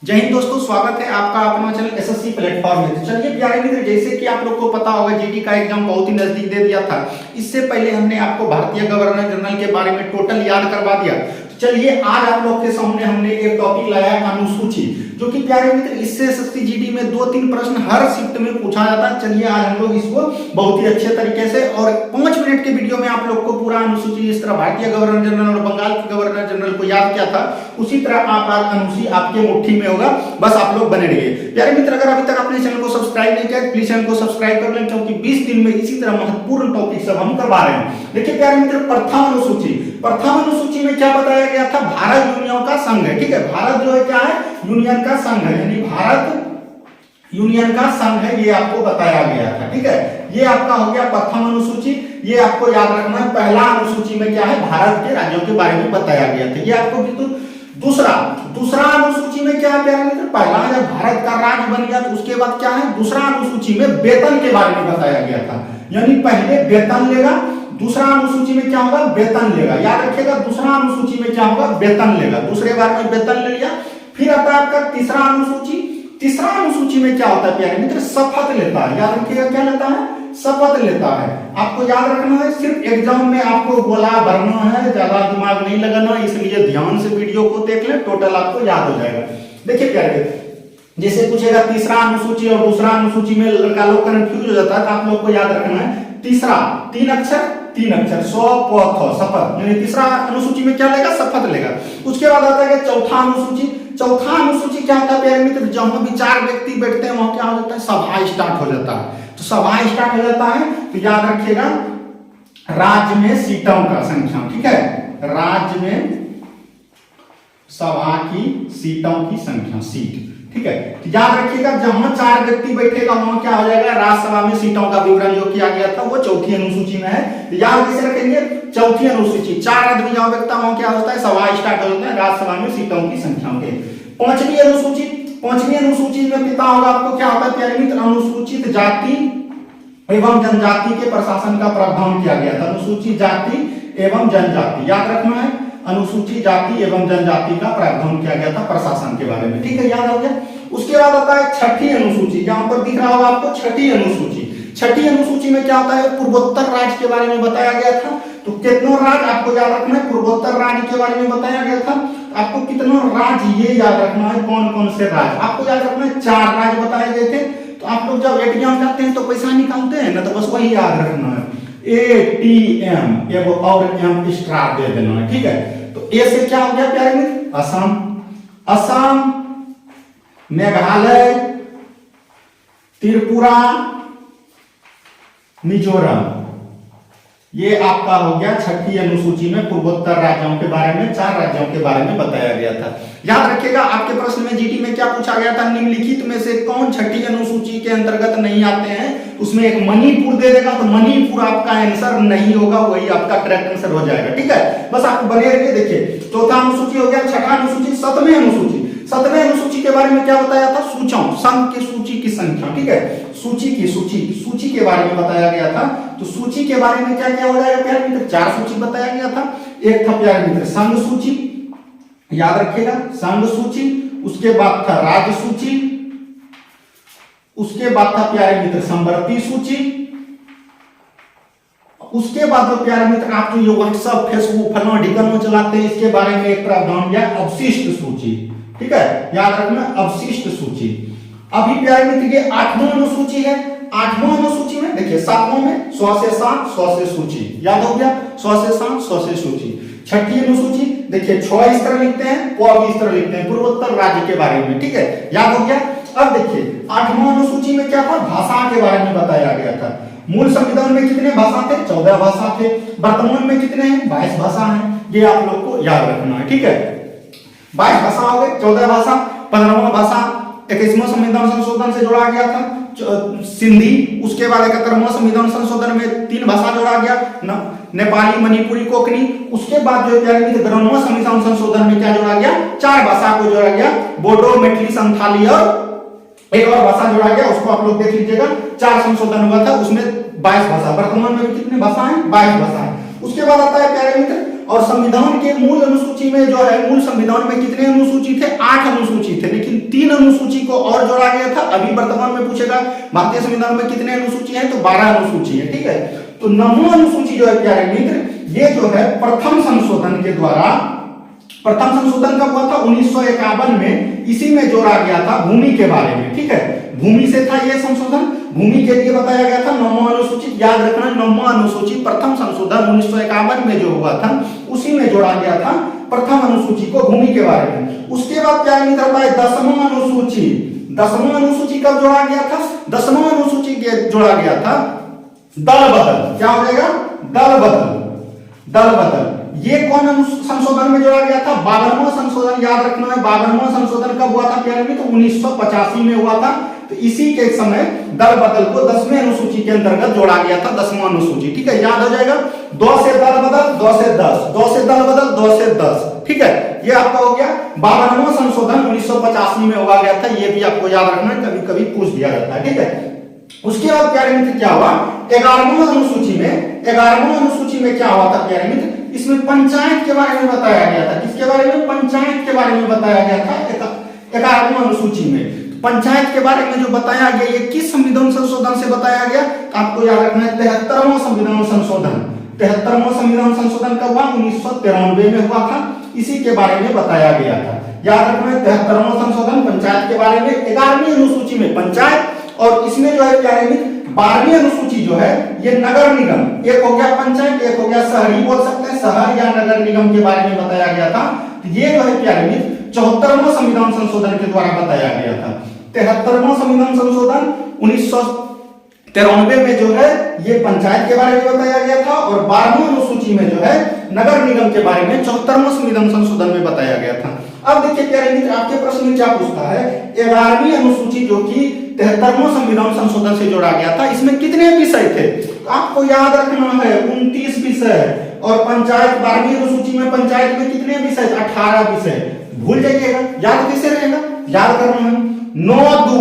जय हिंद दोस्तों, स्वागत है आपका अपना चैनल एसएससी प्लेटफॉर्म में। तो चलिए प्यारे मित्र, जैसे कि आप लोग को पता होगा जीडी का एग्जाम बहुत ही नजदीक दे दिया था। इससे पहले हमने आपको भारतीय गवर्नर जनरल के बारे में टोटल याद करवा दिया। तो चलिए आज आप लोग के सामने हमने एक टॉपिक लाया है अनुसूची, जो कि प्यारे मित्र इससे एसएससी जीडी में 2-3 प्रश्न हर शिफ्ट में पूछा जाता है। चलिए आज हम लोग इसको बहुत ही अच्छे तरीके से और 5 मिनट के वीडियो में आप लोग को पूरा अनुसूची, इस तरह भारतीय गवर्नर जनरल और बंगाल के गवर्नर जनरल को याद किया था, उसी तरह आप अनुसूची आपके मुट्ठी में होगा। बस आप लोग बने रहिए। प्यारे मित्र, अगर अभी तक आपने चैनल को सब्सक्राइब नहीं किया प्लीज चैनल को सब्सक्राइब कर लें, क्योंकि 20 दिन में इसी तरह महत्वपूर्ण टॉपिक सब हम करवा रहे हैं। देखिए प्यारे मित्र, प्रथम अनुसूची में क्या बताया गया था? भारत यूनियन का संघ है। ठीक है, भारत जो है क्या है? यूनियन का संघ है, यानी भारत यूनियन का संघ है, ये आपको बताया गया था। ठीक है, ये आपका हो गया प्रथम अनुसूची। ये आपको याद रखना है। पहला अनुसूची में क्या है? भारत के राज्यों के बारे में बताया गया था, ये आपको बिल्कुल। दूसरा अनुसूची में क्या है प्यारे मित्र? पहला जब भारत का राज्य बन गया तो उसके बाद क्या है? दूसरा अनुसूची में वेतन के बारे में बताया गया था, यानी पहले वेतन लेगा, दूसरा अनुसूची में क्या होगा? वेतन लेगा। याद रखिएगा, दूसरा अनुसूची में क्या होगा? वेतन लेगा। दूसरे बार में वेतन ले लिया। फिर आता है आपका तीसरा अनुसूची। तीसरा अनुसूची में क्या होता है प्यारे मित्र? शपथ लेता है। याद रखिएगा, क्या लेता है? शपथ लेता है। आपको याद रखना है, सिर्फ एग्जाम में आपको गोला भरना है, ज्यादा दिमाग नहीं लगाना, इसलिए ध्यान से वीडियो को देख ले, टोटल आपको याद हो जाएगा। देखिए प्यारे, जैसे पूछेगा तीसरा अनुसूची और दूसरा अनुसूची में लड़का लोग कंफ्यूज हो जाता है, तो आप लोग को याद रखना है तीसरा 3 अक्षर शपथ, यानी तीसरा अनुसूची में क्या लेगा? शपथ लेगा। उसके बाद आता है चौथा अनुसूची। चौथा अनुसूची क्या होता है प्यारे मित्र? जहां भी 4 व्यक्ति बैठते हैं वहां क्या हो जाता है? सभा स्टार्ट हो जाता है। तो सभा स्टार्ट हो जाता है तो याद रखिएगा, राज्य में सीटों का संख्या। ठीक है, राज्य में सभा की सीटों की संख्या, सीट। ठीक है, तो याद रखिएगा, जहां 4 व्यक्ति बैठेगा वहां क्या हो जाएगा? राज्यसभा में सीटों का विवरण जो किया गया था वो चौथी अनुसूची में है। तो याद कैसे रखेंगे? चौथी अनुसूची, 4 आदमी जहां बैठता वहां क्या होता है? सभा स्टार्ट हो जाता है, राज्यसभा में सीटों की संख्या के। पांचवी अनुसूची में पिता होगा आपको क्या होता है प्यारे मित्र? अनुसूचित जाति एवं जनजाति के प्रशासन का प्रावधान किया गया था। अनुसूचित जाति एवं जनजाति, याद रखना है, अनुसूचित जाति एवं जनजाति का प्रावधान किया गया था प्रशासन के बारे में। ठीक है, याद हो गया। उसके बाद आता है छठी अनुसूची, जहां पर दिख रहा होगा आपको छठी अनुसूची। छठी अनुसूची में क्या होता है? पूर्वोत्तर राज्य के बारे में बताया गया था। तो कितनों राज्य आपको याद रखना है? पूर्वोत्तर राज्य के बारे में बताया गया था। आपको कितनों राज्य ये याद रखना है, कौन कौन से राज्य आपको याद रखना है? 4 राज्य बताए गए थे। तो आप लोग जब एटीएम जाते हैं तो पैसा निकालते हैं ना, तो बस वही याद रखना है, एटीएम एवं और एम एक्स्ट्रा दे देना है। ठीक है, तो ए से क्या हो गया प्यारे मित्र? असम, मेघालय, त्रिपुरा, मिजोरम, ये आपका हो गया छठी अनुसूची में पूर्वोत्तर राज्यों के बारे में, 4 राज्यों के बारे में बताया गया था। याद रखिएगा, आपके प्रश्न में जीडी में क्या पूछा गया था? निम्नलिखित में से कौन छठी अनुसूची के अंतर्गत नहीं आते हैं? उसमें एक मणिपुर दे देगा, तो मणिपुर आपका आंसर नहीं होगा, वही आपका करेक्ट आंसर हो जाएगा। ठीक है, बस आप बने रहिए। देखिए, चौथा अनुसूची हो गया, छठा अनुसूची, 7वें अनुसूची। 7वें अनुसूची के बारे में क्या बताया था? सूचक, संघ की सूची की संख्या। ठीक है, सूची के बारे में बताया गया था। तो सूची के बारे में क्या क्या हो जाएगा प्यारे मित्र? 4 सूची बताया गया था। एक था प्यारे मित्र संघ सूची, याद रखिएगा, संघ सूची। उसके बाद था राज्य सूची। उसके बाद था प्यारे मित्र संवर्ती सूची। उसके बाद तो प्यारे मित्र आप जो ये व्हाट्सएप, फेसबुक, फलाना ढिकाना चलाते हैं, इसके बारे में एक प्रावधान दिया, अवशिष्ट सूची। ठीक है, याद रखना, अवशिष्ट सूची। अभी प्यारे मित्र ये 8वां अनुसूची है। 8वां अनुसूची में देखिए, 7वां में 100 से 7 100 से सूची, याद हो गया, 100 से 7 100 से सूची। छठी अनुसूची देखिए, 6 इस तरह लिखते हैं, प भी इस तरह लिखते हैं, पूर्वोत्तर राज्य के बारे में। ठीक है, याद हो गया। अब देखिए 8वां अनुसूची में क्या था? भाषा के बारे में बताया गया था। मूल संविधान में कितने भाषा थे? 14 भाषा थे। वर्तमान में कितने हैं? 22 भाषा हैं। ये आप लोग को याद रखना है। ठीक है, 22 भाषा हो गए, 14 भाषा, 15वां भाषा 21वां संविधान संशोधन से जोड़ा गया था, सिंधी। उसके बाद 71वां संविधान संशोधन में 3 भाषा जोड़ा गया, नेपाली, मणिपुरी, कोंकणी। उसके बाद जो 93वां संविधान संशोधन में क्या जोड़ा गया? 4 भाषा को जोड़ा गया, बोडो, मैथिली, संथाली और एक और भाषा जोड़ा गया, उसको आप लोग देख लीजिएगा। 4 संशोधन हुआ था, उसमें 22 भाषा। वर्तमान में कितनी भाषा है? 22 भाषा है। उसके बाद आता है प्यारे मित्र और संविधान के मूल अनुसूची में जो है, मूल संविधान में कितने अनुसूची थे? 8 अनुसूची थे, लेकिन 3 अनुसूची को और जोड़ा गया था। अभी वर्तमान में पूछेगा भारतीय संविधान में कितने अनुसूची हैं, तो 12 अनुसूची है, ठीक है। तो 9वीं अनुसूची जो है प्यारे मित्र, ये जो है प्रथम संशोधन के द्वारा, प्रथम संशोधन कब हुआ था, 1951 में, इसी में जोड़ा गया था भूमि के बारे में, ठीक है। भूमि से था ये संशोधन, भूमि के लिए बताया गया था। 9वां अनुसूची याद रखना, 9वां अनुसूची प्रथम संशोधन 1951 में जो हुआ था उसी में जोड़ा गया था प्रथम अनुसूची को, भूमि के बारे में। उसके बाद क्या मित्र होता है, 10वां अनुसूची। 10वां अनुसूची कब जोड़ा गया था, 10वां अनुसूची जोड़ा गया था दल बदल। क्या हो जाएगा, दल बदल, दल बदल। ये कौन संशोधन में जोड़ा गया था, 52वां संशोधन। याद रखना है 52वां संशोधन कब हुआ था प्यारे मित्र, 1985 में हुआ था। तो इसी के समय दल बदल को 10वें अनुसूची के अंतर्गत जोड़ा गया था, 10वां अनुसूची, ठीक है। याद हो जाएगा, 2 से दल बदल, 2 से 10, 2 से दल बदल, 2 से 10, ठीक है। ये आपका हो गया 52वां संशोधन 1985 में हुआ गया था। ये भी आपको याद रखना है, कभी कभी पूछ दिया जाता है, ठीक है। उसके बाद प्यारे मित्र क्या हुआ, 11वां अनुसूची में, 11वां अनुसूची में क्या हुआ था प्यारे मित्र, इसमें पंचायत के बारे में बताया गया था। किसके बारे में, पंचायत के बारे में बताया गया था 11वां अनुसूची में। पंचायत के बारे में जो बताया गया, ये किस संविधान संशोधन से बताया गया, तो आपको याद रखना है 73वां संविधान संशोधन। 73वां संविधान संशोधन कब हुआ, 1993 में हुआ था। इसी के बारे में बताया गया था। याद रखना है 73वां संशोधन पंचायत के बारे में। 11वीं अनुसूची में पंचायत, और इसमें जो है प्यारे मित्र 12वीं अनुसूची जो है ये नगर निगम, एक हो गया पंचायत, एक हो गया शहरी, बोल सकते हैं शहर या नगर निगम के बारे में बताया गया था। तो ये जो है प्यारे मित्र 74वां संविधान संशोधन के द्वारा बताया गया था। 73वां संविधान संशोधन 1993 में जो है ये पंचायत के बारे में बताया गया था, और 12वीं अनुसूची में जो है नगर निगम के बारे में 74वां संविधान संशोधन में बताया गया था। अब देखिए प्यारे मित्र, आपके प्रश्न में क्या पूछता है, 11वीं अनुसूची जो कि 73वां संविधान संशोधन से जोड़ा गया था, इसमें कितने विषय थे, तो आपको याद रखना है 29 विषय। और पंचायत 12वीं अनुसूची में पंचायत में कितने विषय, 18 विषय। भूल जाइएगा, याद कैसे रहेगा, याद करना है 9-2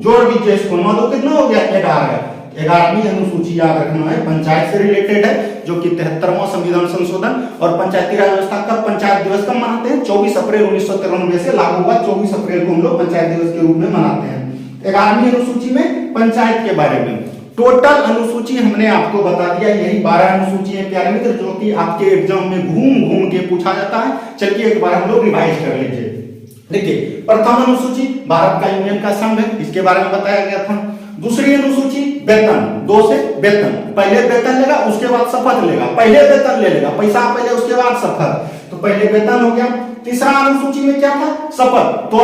जोड़ दीजिए इसको, 9-2 कितना हो गया, 11। 11वीं अनुसूची याद रखना है, पंचायत से रिलेटेड है, जो कि 73वां संविधान संशोधन। और पंचायती राज व्यवस्था का पंचायत दिवस कब मनाते हैं, 24 अप्रैल 1993 से लागू हुआ। 24 अप्रैल को हम लोग पंचायत दिवस के रूप में मनाते हैं। 11वीं अनुसूची में पंचायत के बारे में। टोटल अनुसूची हमने आपको बता दिया, यही 12 अनुसूची है प्यारे मित्र, जो कि आपके एग्जाम में घूम घूम के पूछा जाता है। चलिए एक बार हम लोग रिवाइज कर लीजिए। देखिए, प्रथम अनुसूची भारत का यूनियन का संघ है, इसके बारे में बताया गया था। दूसरी अनुसूची वेतन, 2 से वेतन, पहले वेतन लेगा उसके बाद शपथ लेगा, पहले वेतन ले लेगा, पैसा पहले उसके बाद शपथ, तो पहले वेतन हो गया। तीसरा अनुसूची में क्या था, शपथ, तो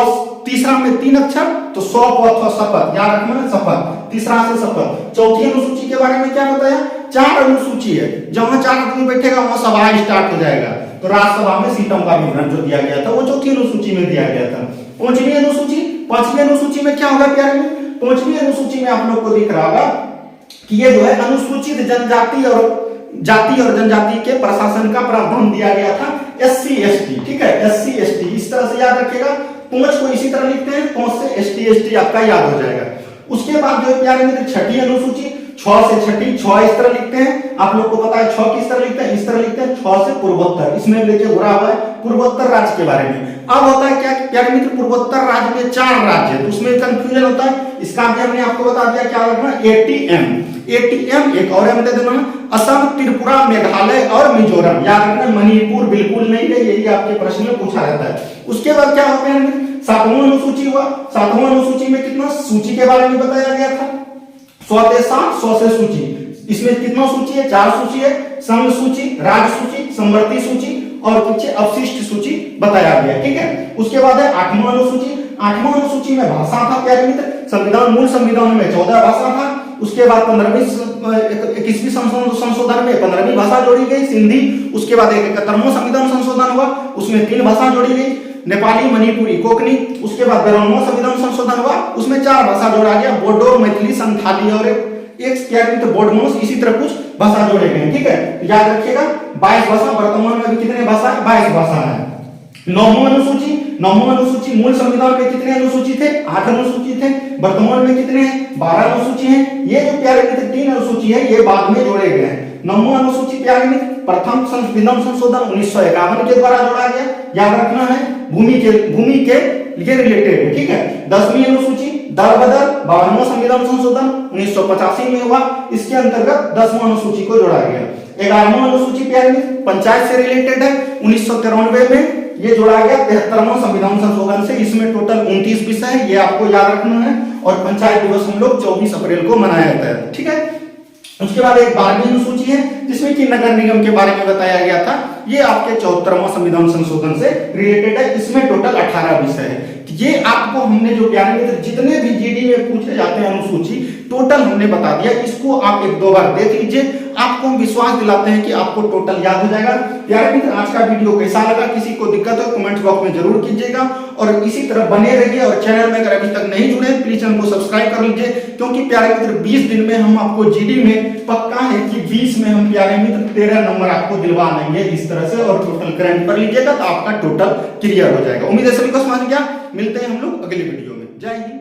तीसरा में 3 अक्षर, तो शपथ शपथ, याद रखना है शपथ, तीसरा से शपथ। चौथी अनुसूची के बारे में क्या बताया, 4 अनुसूची है, जहां 4 आदमी बैठेगा वहां सभा स्टार्ट हो जाएगा। तो राज्यसभा में सीटों का विवरण जो दिया गया था वो चौथी अनुसूची में दिया गया था। 5वीं अनुसूची, 5वीं अनुसूची में क्या होगा प्यारे मित्र, 5वीं अनुसूची में आप लोग को दिख रहा होगा कि ये जो है अनुसूचित जनजाति और जाति और जनजाति के प्रशासन का प्रावधान दिया गया था, SC ST, ठीक है, SC ST इस तरह से याद रखिएगा। 5 को इसी तरह लिखते हैं, 5 से ST ST आपका याद हो जाएगा। उसके बाद जो प्यारे मित्र 6ठी अनुसूची, 6 से 6ठी, 6 इस तरह लिखते हैं, आप लोग को पता है 6 किस तरह लिखते हैं, इस तरह लिखते हैं, 6 से पूर्वोत्तर, इसमें देखिए घुरा हुआ है पूर्वोत्तर राज्य के बारे में। अब होता है क्या प्यारे मित्र, पूर्वोत्तर राज्य में 4 राज्य है, तो उसमें कंफ्यूजन होता है, इसका भी हमने आपको बता दिया, क्या रखना, ATM, ATM एक और दे देना, असम, त्रिपुरा, मेघालय और मिजोरम, याद रखना, मणिपुर बिल्कुल नहीं है, यही आपके प्रश्न में पूछा जाता है। उसके बाद क्या होता है, 7वां अनुसूची हुआ। 7वां अनुसूची में कितना सूची के बारे में बताया गया था, 100 से 7, 100 से सूची। इसमें कितना सूची है, 4 सूची है, संघ सूची, राज्य सूची, समवर्ती सूची और पीछे अवशिष्ट सूची बताया गया, ठीक है। उसके बाद है 8वां अनुसूची। 8वां अनुसूची में भाषा था प्यारे मित्र, संविधान, मूल संविधान में 14 भाषा था। उसके बाद 21वीं संशोधन में 15वीं भाषा जोड़ी गई, सिंधी। उसके बाद 71वां संविधान संशोधन हुआ, उसमें 3 भाषा जोड़ी गई, नेपाली, मणिपुरी, कोंकणी। उसके बाद 92वां संविधान संशोधन हुआ, उसमें 4 भाषा जोड़ा गया, बोडो, मैथिली, संथाली और एक क्या तो बोडमोस, इसी तरह कुछ भाषा जोड़े गए, ठीक है। याद रखिएगा 22 भाषा, वर्तमान में भी कितने भाषा है, 22 भाषा है। 9वां अनुसूची, 9वां अनुसूची, मूल संविधान में कितने अनुसूची थे, 8 अनुसूची थे, वर्तमान में कितने हैं, 12 अनुसूची हैं। ये जो प्यारे मित्र 3 अनुसूची है ये बाद में जोड़े गए हैं। 9वां अनुसूची प्यारे मित्र प्रथम संविधान संशोधन 1951 के द्वारा जोड़ा गया, याद रखना है। भूमि के ये रिलेटेड है, ठीक है। 10वीं अनुसूची दल बदल 52वां संविधान संशोधन 1985 में हुआ, इसके अंतर्गत 10वां अनुसूची को जोड़ा गया। 11वां अनुसूची प्यारे मित्र पंचायत से रिलेटेड है, 1993 में ये जोड़ा गया 73वां संविधान संशोधन से। इसमें टोटल 29 विषय है, ये आपको याद रखना है। और पंचायत दिवस हम लोग 24 अप्रैल को मनाया जाता है, ठीक है। उसके बाद एक 12वीं अनुसूची है जिसमें कि नगर निगम के बारे में बताया गया था, ये आपके 74वां संविधान संशोधन से रिलेटेड है। इसमें टोटल 18 विषय है। ये आपको हमने जो प्यारे मित्र जितने भी जीडी में पूछे जाते हैं अनुसूची टोटल हमने बता दिया। इसको आप एक दो बार देख लीजिए, आपको हम विश्वास दिलाते हैं कि आपको टोटल याद हो जाएगा। प्यारे मित्र आज का वीडियो कैसा लगा, किसी को दिक्कत हो कमेंट बॉक्स में जरूर कीजिएगा और इसी तरह बने रहिए। और चैनल में अगर अभी तक नहीं जुड़े प्लीज चैनल को सब्सक्राइब कर लीजिए, क्योंकि प्यारे मित्र 20 दिन में हम आपको जीडी में पक्का है कि 20 में हम प्यारे मित्र 13 नंबर आपको दिलवा देंगे इस तरह से। और टोटल करंट कर लीजिएगा तो आपका टोटल क्लियर हो जाएगा। उम्मीद है सभी को समझ गया। मिलते हैं हम लोग अगली वीडियो में। जय हिंद।